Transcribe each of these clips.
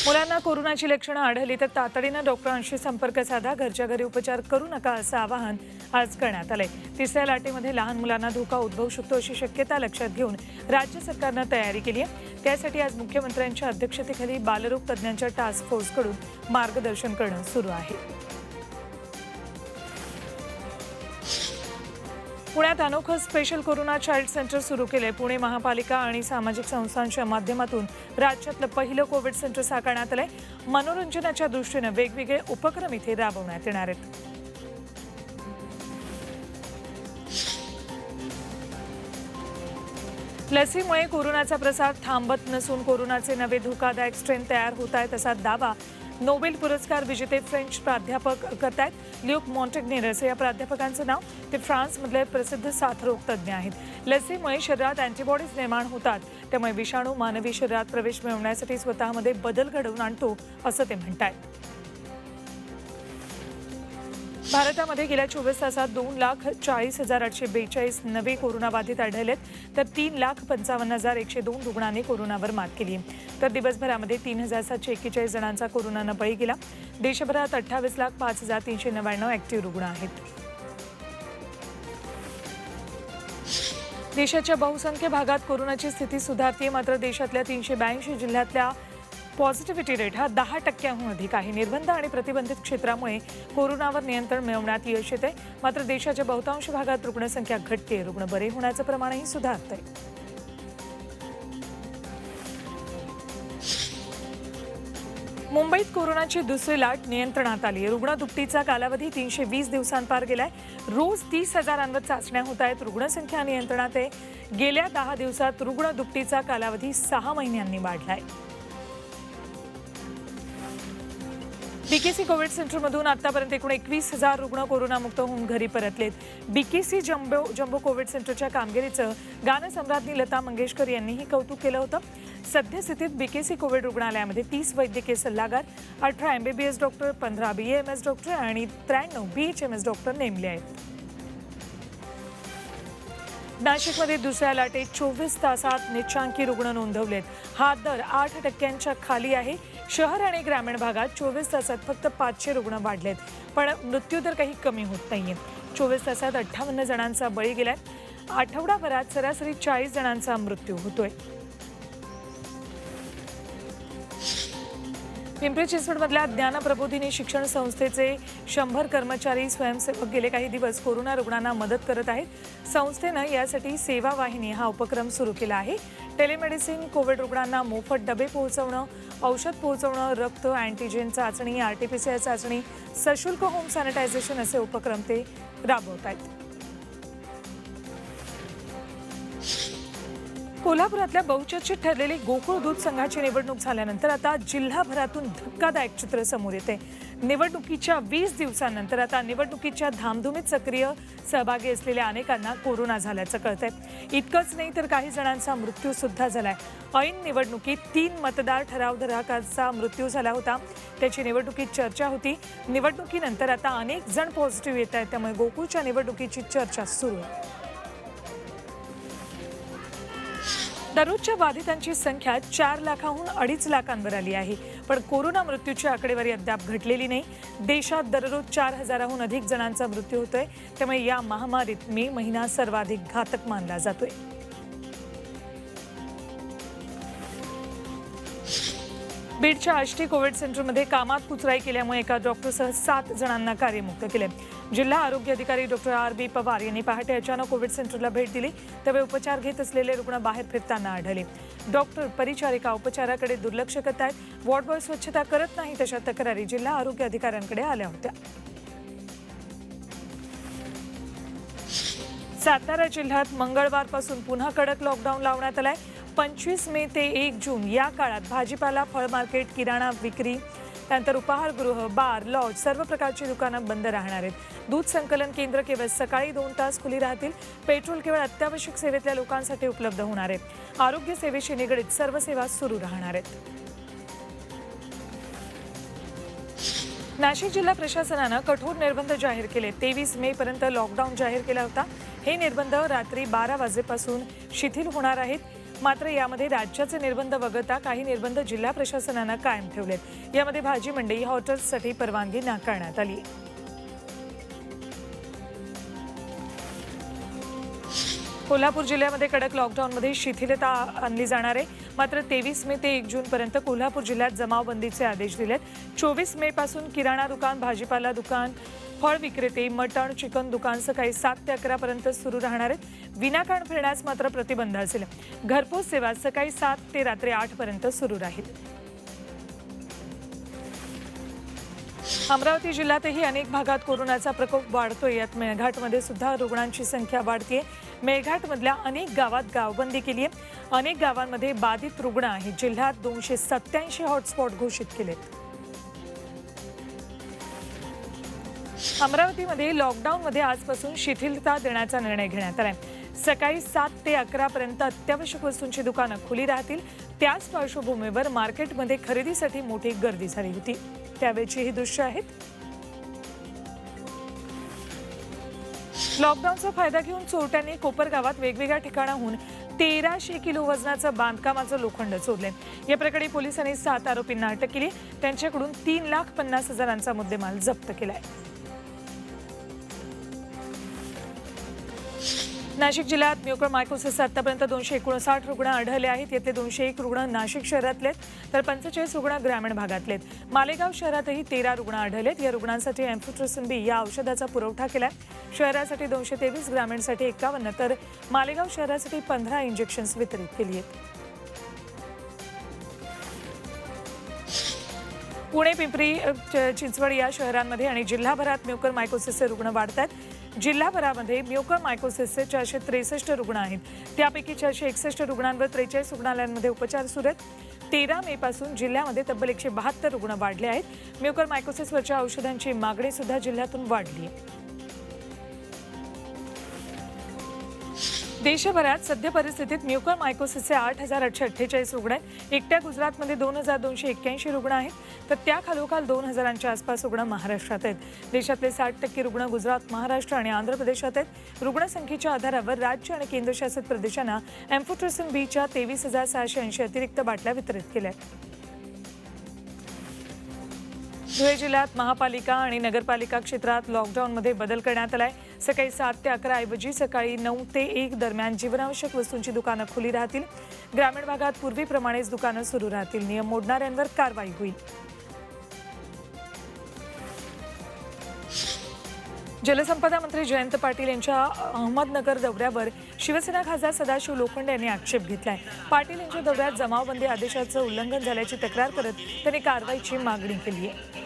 मुलांना कोरोनाची लक्षणं आढळली तर तातडीनं डॉक्टरांशी संपर्क साधा, घरच्या घरी उपचार करू नका असं आवाहन आज करण्यात आलंय। तिसऱ्या लाटेमध्ये लहान मुलांना धोका उद्भवू शकतो अशी शक्यता लक्षात घेऊन राज्य सरकारनं तयारी केली आहे। त्यासाठी आज मुख्यमंत्र्यांच्या अध्यक्षतेखाली बालरोग तज्ज्ञांच्या टास्क फोर्सकडून मार्गदर्शन करणं सुरू आहे। पुण्यात अनोखं स्पेशल कोरोना चाइल्ड सेंटर सुरू केले। पुणे महापालिका आणि सामाजिक संस्थांच्या माध्यमातून राज्यातलं पहिलं कोविड सेंटर साकारण्यात आलंय। मनोरंजनाच्या दृष्टीने वेगवेगळे उपक्रम इथे राबवण्यात येणार आहेत। लसीमुळे कोरोनाचा प्रसार थांबत नसून कोरोनाचे नवे धोकादायक स्ट्रेन तयार होत आहेत असा दावा नोबेल पुरस्कार विजेते फ्रेंच प्राध्यापक करतायत। ल्यूक मॉन्टेग्नेरस या प्राध्यापकांचं नाव। ते फ्रान्समधले प्रसिद्ध साथरोग तज्ज्ञ आहेत। लसीमुळे शरीरात अँटीबॉडीज निर्माण होतात, त्यामुळे विषाणू मानवी शरीरात प्रवेश मिळवण्यासाठी स्वतःमध्ये बदल घडवून आणतो असं ते म्हणतात। भारतामध्ये गेल्या 24 तासात 2,40,842 नवे कोरोनाबाधित आढळलेत, तर 3,55,102 रुग्णांनी कोरोनावर मात केली। तर दिवसभरामध्ये 3,741 जणांचा कोरोनानं बळी गेला। देशभरात 28,05,399 ॲक्टिव्ह रुग्ण आहेत। देशाच्या बहुसंख्य भागात कोरोनाची स्थिती सुधारते, मात्र देशातल्या 382 जिल्ह्यातल्या पॉझिटिव्हिटी रेट हा 10% अधिक आहे। निर्बंध आणि प्रतिबंधित क्षेत्रामुळे कोरोनावर नियंत्रण मिळवण्यात यश येते, मात्र देशाच्या बहुतांश भागात रुग्णसंख्या घटते, रुग्ण बरे होण्याचं प्रमाणही सुधारतंय। मुंबईत कोरोनाची दुसरी लाट नियंत्रणात आली। रुग्ण दुपटीचा कालावधी 320 दिवसांपार गेलाय। रोज 30,000 चाचण्या होत आहेत। रुग्णसंख्या नियंत्रणात आहे। गेल्या 10 दिवसात रुग्ण दुपटीचा कालावधी 6 महिन्यांनी वाढलाय। बीकेसी कोविड सेंटरमधून आतापर्यंत एकूण 21,000 रुग्ण कोरोनामुक्त होऊन घरी परतलेत। बीकेसी जम्बो कोविड सेंटरच्या कामगिरीचं गानसम्राज्ञी लता मंगेशकर यांनीही कौतुक केलं होतं। सद्यस्थितीत बीकेसी कोविड रुग्णालयामध्ये 30 वैद्यकीय सल्लागार, 18 MBBS डॉक्टर, 15 BAMS डॉक्टर आणि 93 BHMS डॉक्टर नेमले आहेत। नाशिकमध्ये दुसऱ्या लाटेत 24 तासात निचांकी रुग्ण नोंदवलेत। हा दर 8% खाली आहे। शहर आणि ग्रामीण भागात 24 तासात फक्त 500 रुग्ण वाढलेत, पण मृत्यूदर काही कमी होत नाहीये। 24 तासात 58 जणांचा बळी गेलाय। आठवडाभरात सरासरी 40 जणांचा मृत्यू होतोय। पिंपरी चिंचवडमधल्या ज्ञानप्रबोधिनी शिक्षण संस्थेचे 100 कर्मचारी स्वयंसेवक गेले काही दिवस कोरोना रुग्णांना मदत करत आहेत। संस्थेनं यासाठी सेवा वाहिनी हा उपक्रम सुरू केला आहे। टेलिमेडिसिन, कोविड रुग्णांना मोफत डबे पोहोचवणं, औषध पोहोचवणं, रक्त, अँटीजेन चाचणी, RT-PCR चाचणी, सशुल्क होम सॅनिटायझेशन असे उपक्रम ते राबवत आहेत। कोल्हापुरातल्या बहुचर्चित ठरलेली गोकुळ दूध संघाची निवडणूक झाल्यानंतर आता जिल्हाभरातून धक्कादायक चित्र समोर येते। निवडणुकीच्या 20 दिवसांनंतर आता निवडणुकीच्या धामधुमीत सक्रिय सहभागी असलेल्या अनेकांना कोरोना झाल्याचं कळतंय। इतकंच नाही तर काही जणांचा मृत्यू सुद्धा झालाय। ऐन निवडणुकीत 3 मतदार ठरावधारकांचा मृत्यू झाला होता, त्याची निवडणुकीत चर्चा होती। निवडणुकीनंतर आता अनेक जण पॉझिटिव्ह येत आहेत, त्यामुळे गोकुळच्या निवडणुकीची चर्चा सुरू आहे। दररोजच्या बाधितांची संख्या 4 लाखांहून 2.5 लाखांवर आली आहे, पण कोरोना मृत्यूची आकडेवारी अद्याप घटलेली नाही। देशात दररोज 4,000हून अधिक जणांचा मृत्यू होतोय, त्यामुळे या महामारीत मे महिना सर्वाधिक घातक मानला जातोय। बीडच्या आष्टी कोविड सेंटरमध्ये कामात कुचराई केल्यामुळे एका डॉक्टरसह 7 जणांना कार्यमुक्त केले। जिल्हा आरोग्य अधिकारी डॉक्टर RB पवार यांनी पहाटे अचानक कोविड सेंटरला भेट दिली, त्यावेळी उपचार घेत असलेले रुग्ण बाहेर फिरताना आढळले। डॉक्टर, परिचारिका उपचाराकडे दुर्लक्ष करत आहेत, वॉर्ड बॉय स्वच्छता करत नाहीत अशा तक्रारी जिल्हा आरोग्य अधिकाऱ्यांकडे आल्या होत्या। सातारा जिल्ह्यात मंगळवारपासून पुन्हा कडक लॉकडाऊन लावण्यात आलाय। 25 मे ते 1 जून या काळात भाजीपाला, फळ मार्केट, किराणा विक्री, त्यानंतर उपाहारगृह, बार, लॉज सर्व प्रकारची दुकानं बंद राहणार आहेत। दूध संकलन केंद्र केवळ सकाळी 2 तास खुली राहतील। पेट्रोल केवळ अत्यावश्यक सेवेतल्या लोकांसाठी उपलब्ध होणार आहे। आरोग्य सेवेशी निगडीत सर्व सेवा सुरू राहणार आहेत। नाशिक जिल्हा प्रशासनानं कठोर निर्बंध जाहीर केले। 23 मे पर्यंत लॉकडाऊन जाहीर केला होता। हे निर्बंध रात्री 12 वाजेपासून शिथिल होणार आहेत। मात्र यामध्ये राज्याचे निर्बंध वगळता काही निर्बंध जिल्हा प्रशासनानं कायम ठेवलेत। यामध्ये भाजी मंडई, हॉटेल्ससाठी परवानगी नाकारण्यात आली। कोल्हापूर जिल्ह्यामध्ये कडक लॉकडाऊनमध्ये शिथिलता आणली जाणार आहे। मात्र 23 मे ते 1 जून पर्यंत कोल्हापूर जिल्ह्यात जमावबंदीचे आदेश दिलेत। 24 मे पासून किराणा दुकान, भाजीपाला दुकान, फळ विक्रेते, मटण, चिकन दुकान सकाळी 7 ते 11 पर्यंत सुरू राहणार आहेत। विनाकारण फिरण्यास मात्र प्रतिबंध असेल। घरपोच सेवा सकाळी 7 ते रात्री 8 पर्यंत सुरू राहील। अमरावती जिल्ह्यातही अनेक भागात कोरोनाचा प्रकोप वाढतोय। यात मेळघाटमध्ये सुद्धा रुग्णांची संख्या वाढतेय। मेळघाटमधल्या अनेक गावात गावबंदी केली आहे। अनेक गावांमध्ये बाधित रुग्ण आहेत। जिल्ह्यात 287 हॉटस्पॉट घोषित केलेत। अमरावतीमध्ये लॉकडाऊनमध्ये आजपासून शिथिलता देण्याचा निर्णय घेण्यात आलाय। सकाळी 7 ते 11 पर्यंत अत्यावश्यक वस्तूंची दुकानं खुली राहतील। त्याच पार्श्वभूमीवर मार्केटमध्ये खरेदीसाठी मोठी गर्दी झाली होती। त्यावेळची ही दृश्य आहेत। लॉकडाऊनचा फायदा घेऊन चोरट्यांनी कोपरगावात वेगवेगळ्या ठिकाणाहून 1300 किलो वजनाचं बांधकामाचं लोखंड चोरले। या प्रकरणी पोलिसांनी 7 आरोपींना अटक केली। त्यांच्याकडून 3,50,000चा मुद्देमाल जप्त केलाय। नाशिक जिल्ह्यात म्युकरमायकोसिसचे आतापर्यंत 259 रुग्ण आढळले आहेत। यातले 201 रुग्ण नाशिक शहरातले तर 45 रुग्ण ग्रामीण भागातले। मालेगाव शहरातही 13 रुग्ण आढळलेत। या रुग्णांसाठी एम्फोटेरेसिन बी या औषधाचा पुरवठा केलाय। शहरासाठी 223, ग्रामीणसाठी 51 तर मालेगाव शहरासाठी 15 इंजेक्शन्स वितरित केली आहेत। पुणे, पिंपरी चिंचवड या शहरांमध्ये आणि जिल्हाभरात म्युकरमायकोसिसचे रुग्ण वाढत आहेत। जिल्हाभरामध्ये म्युकरमायकोसिसचे 463 रुग्ण आहेत। त्यापैकी 461 रुग्णांवर 43 रुग्णालयांमध्ये उपचार सुरू आहेत। 13 मे पासून जिल्ह्यामध्ये तब्बल 172 रुग्ण वाढले आहेत। म्युकरमायकोसिसवरच्या औषधांची मागणी सुद्धा जिल्ह्यातून वाढली आहे। देशभरात सध्या परिस्थितीत म्युकरमायकोसिसचे 8,848 रुग्ण आहेत। एकट्या गुजरातमध्ये 2,281 रुग्ण आहेत तर त्याखालोखाल 2,000च्या आसपास रुग्ण महाराष्ट्रात आहेत। देशातले 60% रुग्ण गुजरात, महाराष्ट्र आणि आंध्र प्रदेशात आहेत। रुग्णसंख्येच्या आधारावर राज्य आणि केंद्रशासित प्रदेशांना एम्फोटेरेसिन बीच्या 23,680 अतिरिक्त बाटल्या वितरित केल्या आहेत। धुळे जिल्ह्यात महापालिका आणि नगरपालिका क्षेत्रात लॉकडाऊनमध्ये बदल करण्यात आलाय। सकाळी 7 ते 11 ऐवजी सकाळी 9 ते 1 दरम्यान जीवनावश्यक वस्तूंची दुकानं खुली राहतील। ग्रामीण भागात पूर्वीप्रमाणेच दुकानं सुरू राहतील। नियम मोडणाऱ्यांवर कारवाई होईल। जलसंपदा मंत्री जयंत पाटील यांच्या अहमदनगर दौऱ्यावर शिवसेना खासदार सदाशिव लोखंडे यांनी आक्षेप घेतलाय। पाटील यांच्या दौऱ्यात जमावबंदी आदेशाचं उल्लंघन झाल्याची तक्रार करत त्यांनी कारवाईची मागणी केली आहे।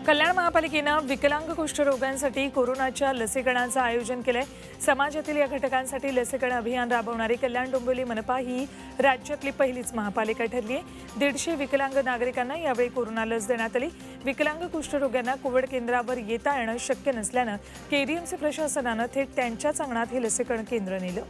कल्याण महापालिकेनं विकलांग कुष्ठरोगांसाठी कोरोनाच्या लसीकरणाचं आयोजन केलंय। समाजातील या घटकांसाठी लसीकरण अभियान राबवणारी कल्याण डोंबिवली मनपा ही राज्यातली पहिलीच महापालिका ठरली आहे। 150 विकलांग नागरिकांना यावेळी कोरोना लस देण्यात आली। विकलांग कुष्ठरोग्यांना कोविड केंद्रावर येता येणं शक्य नसल्यानं केडीएमसी प्रशासनानं थेट त्यांच्याच अंगणात हे लसीकरण केंद्र नेलं।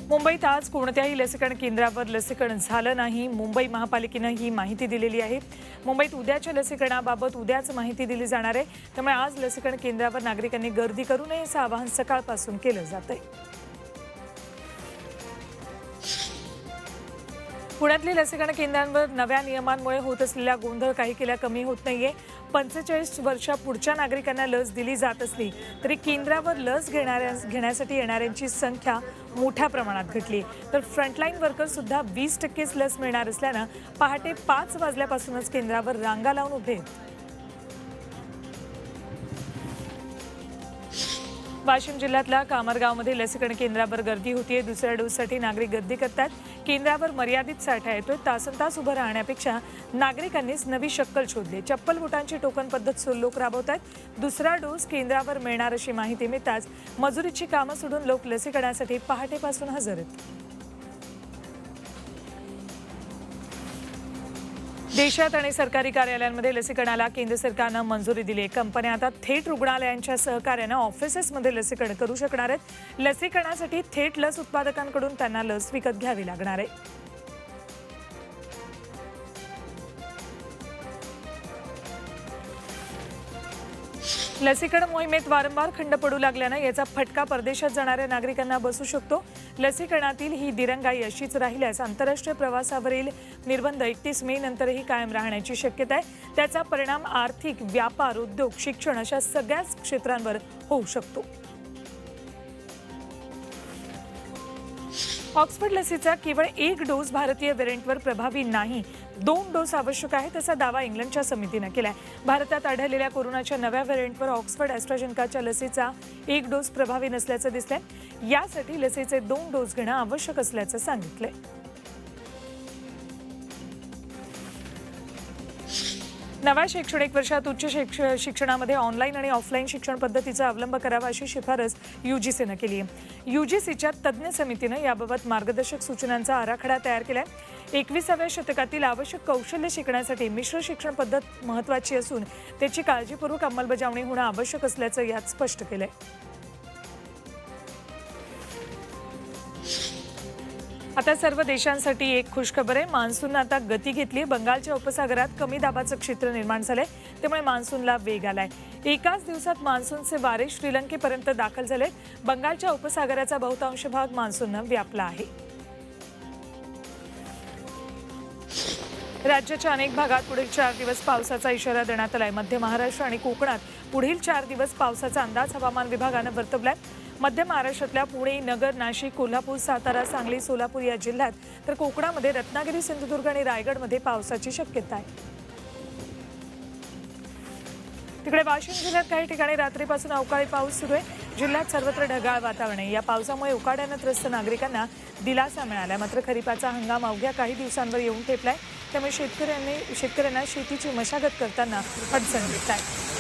मुंबईत आज कोणत्याही लसीकरण केंद्रावर लसीकरण झालं नाही। मुंबई महापालिकेनं ही माहिती दिलेली आहे। मुंबईत उद्याच्या लसीकरणाबाबत उद्याच माहिती दिली जाणार आहे। त्यामुळे आज लसीकरण केंद्रावर नागरिकांनी गर्दी करू नये असं आवाहन सकाळपासून केलं जात आहे। पुण्यातली लसीकरण केंद्रांवर नव्या नियमांमुळे होत असलेला गोंधळ काही केल्या कमी होत नाहीये। 45 वर्षापुढच्या नागरिकांना लस दिली जात असली तरी केंद्रावर लस घेण्यासाठी येणाऱ्यांची संख्या मोठ्या प्रमाणात घटली। तर फ्रंटलाईन वर्कर सुद्धा 20%च लस मिळणार असल्यानं पहाटे 5 वाजल्यापासूनच केंद्रावर रांगा लावून उभे आहेत। वाशिम जिल्ह्यातल्या कामरगावमध्ये लसीकरण केंद्रावर गर्दी होतीये। दुसऱ्या डोससाठी नागरिक गर्दी करतात। केंद्रावर मर्यादित साठा येतोय। तासनतास उभं राहण्यापेक्षा नागरिकांनीच नवी शक्कल शोधली। चप्पल बोटांची टोकन पद्धत लोक राबवतात। दुसरा डोस केंद्रावर मिळणार अशी माहिती मिळताच मजुरीची कामं सोडून लोक लसीकरणासाठी पहाटेपासून हजर आहेत। देशात आणि सरकारी कार्यालयांमध्ये लसीकरणाला केंद्र सरकारनं मंजुरी दिली आहे। कंपन्या आता थेट रुग्णालयांच्या सहकार्यानं ऑफिसेसमध्ये लसीकरण करू शकणार आहेत। लसीकरणासाठी थेट लस उत्पादकांकडून त्यांना लस विकत घ्यावी लागणार आहे। लसीकरण मोहिमेत वारंवार खंड पडू लागल्यानं याचा फटका परदेशात जाणाऱ्या नागरिकांना बसू शकतो. लसीकरणातील ही दिरंगाई अशीच राहिल्यास आंतरराष्ट्रीय प्रवासावरील निर्बंध 31 मे नंतरही कायम राहण्याची शक्यता आहे. त्याचा परिणाम आर्थिक, व्यापार, उद्योग, शिक्षण अशा सगळ्याच क्षेत्रांवर होऊ शकतो. ऑक्सफर्ड लसीचा केवळ 1 डोस भारतीय व्हेरियंटवर प्रभावी नाही, 2 डोस आवश्यक आहेत असा दावा इंग्लंडच्या समितीनं केलाय. भारतात आढळलेल्या कोरोनाच्या नव्या व्हेरियंटवर ऑक्सफर्ड ॲस्ट्राझेनेकाच्या लसीचा 1 डोस प्रभावी नसल्याचं दिसलंय. यासाठी लसीचे 2 डोस घेणं आवश्यक असल्याचं सांगितलंय. नव्या शैक्षणिक वर्षात उच्च शिक्षणामध्ये ऑनलाईन आणि ऑफलाईन शिक्षण पद्धतीचा अवलंब करावा अशी शिफारस यूजीसीनं केली आहे. यूजीसीच्या तज्ज्ञ समितीनं याबाबत मार्गदर्शक सूचनांचा आराखडा तयार केलाय. 21व्या शतकातील आवश्यक कौशल्य शिकण्यासाठी मिश्र शिक्षण पद्धत महत्त्वाची असून त्याची काळजीपूर्वक अंमलबजावणी होणं आवश्यक असल्याचं यात स्पष्ट केलंय. आता सर्व देशांसाठी एक खुशखबर आहे. मान्सूननं आता गती घेतली. बंगालच्या उपसागरात कमी दाबाचं क्षेत्र निर्माण झालंय, त्यामुळे मान्सूनला वेग आलाय. एकाच दिवसात मान्सूनचे वारे श्रीलंकेपर्यंत दाखल झाले. बंगालच्या उपसागराचा बहुतांश भाग मान्सूननं व्यापला आहे. राज्याच्या अनेक भागात पुढील 4 दिवस पावसाचा इशारा देण्यात आलाय. मध्य महाराष्ट्र आणि कोकणात पुढील 4 दिवस पावसाचा अंदाज हवामान विभागानं वर्तवलाय. मध्य महाराष्ट्रातल्या पुणे, नगर, नाशिक, कोल्हापूर, सातारा, सांगली, सोलापूर या जिल्ह्यात तर कोकणामध्ये रत्नागिरी, सिंधुदुर्ग आणि रायगडमध्ये पावसाची शक्यता आहे. तिकडे वाशिम जिल्ह्यात काही ठिकाणी रात्रीपासून अवकाळी पाऊस सुरू आहे. जिल्ह्यात सर्वत्र ढगाळ वातावरण आहे. या पावसामुळे उकाड्यानं त्रस्त नागरिकांना दिलासा मिळाला. मात्र खरीपाचा हंगाम अवघ्या काही दिवसांवर येऊन ठेपलाय, त्यामुळे शेतकऱ्यांना शेतीची मशागत करताना अडचण येत आहे.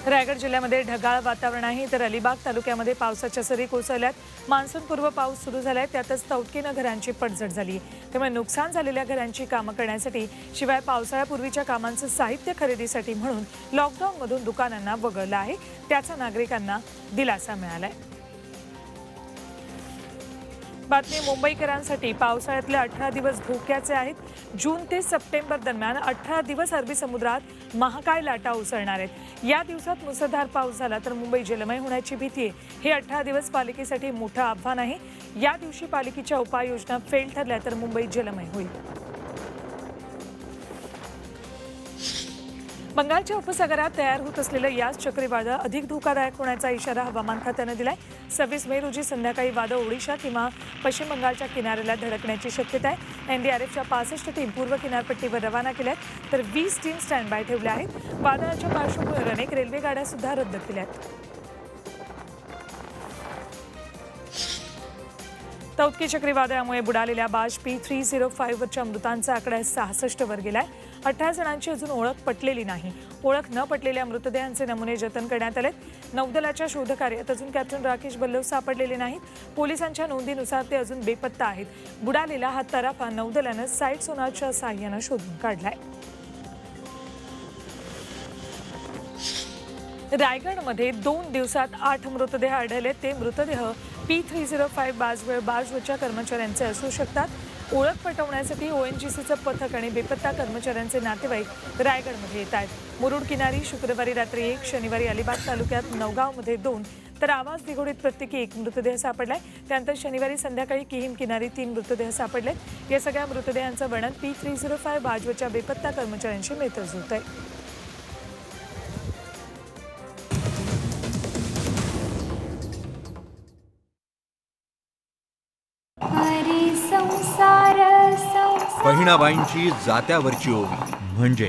रायगड जिल्ह्यामध्ये ढगाळ वातावरण आहे, तर अलिबाग तालुक्यामध्ये पावसाच्या सरी कोसळल्यात. मान्सूनपूर्व पाऊस सुरू झालाय, त्यातच तौटकीनं घरांची पडझड झाली. त्यामुळे नुकसान झालेल्या घरांची कामं करण्यासाठी शिवाय पावसाळ्यापूर्वीच्या कामांचं साहित्य खरेदीसाठी म्हणून लॉकडाऊनमधून दुकानांना वगळलं आहे. त्याचा नागरिकांना दिलासा मिळालाय. बातमी मुंबईकरांसाठी. पावसाळ्यातले 18 दिवस धोक्याचे आहेत. जून ते सप्टेंबर दरम्यान 18 दिवस अरबी समुद्रात महाकाय लाटा उसळणार आहेत. या दिवसात मुसळधार पाऊस झाला तर मुंबई जलमय होण्याची भीती आहे. हे 18 दिवस पालिकेसाठी मोठं आव्हान आहे. या दिवशी पालिकेच्या उपाययोजना फेल ठरल्या तर मुंबई जलमय होईल. बंगालच्या उपसागरात तयार होत असलेलं यास चक्रीवादळ अधिक धोकादायक होण्याचा इशारा हवामान खात्यानं दिलाय. 26 मे रोजी संध्याकाळी वादळ ओडिशा किंवा पश्चिम बंगालच्या किनाऱ्याला धडकण्याची शक्यता आहे. एनडीआरएफच्या 65 टीम पूर्व किनारपट्टीवर रवाना केल्या आहेत, तर 20 टीम स्टँड बाय ठेवल्या आहेत. वादळाच्या पार्श्वभूमीवर अनेक रेल्वे गाड्या सुद्धा रद्द केल्या आहेत. तौत्की चक्रीवादळामुळे बुडालेल्या बाज P305 वरच्या मृतांचा आकडा 66 वर गेलाय. 18 जणांची अजून ओळख पटलेली नाही. ओळख न पटलेल्या मृतदेहांचे नमुने जतन करण्यात आलेत. नौदलाच्या शोधकार्यात अजून कॅप्टन राकेश बल्लव सापडलेले नाहीत. पोलिसांच्या नोंदीनुसार ते अजून बेपत्ता आहेत. बुडालेला हा तराफा नौदलानं साईट सोनारच्या साह्यानं शोधून काढलाय. रायगडमध्ये 2 दिवसात 8 मृतदेह आढळले. ते मृतदेह P305 बाजवरच्या कर्मचाऱ्यांचे असू शकतात. ओळख पटवण्यासाठी ONGCचं पथक आणि बेपत्ता कर्मचाऱ्यांचे नातेवाईक रायगडमध्ये येत आहेत. मुरुड किनारी शुक्रवारी रात्री 1, शनिवारी अलिबाग तालुक्यात नवगावमध्ये 2, तर आवाज दिघोडीत प्रत्येकी 1 मृतदेह सापडलाय. त्यानंतर शनिवारी संध्याकाळी किहीम किनारी 3 मृतदेह सापडले. या सगळ्या मृतदेहांचं वर्णन P305 बाजवरच्या बेपत्ता कर्मचाऱ्यांशी मिळतं जुळत आहे. बहिणाबाईंची जात्यावरची ओवी म्हणजे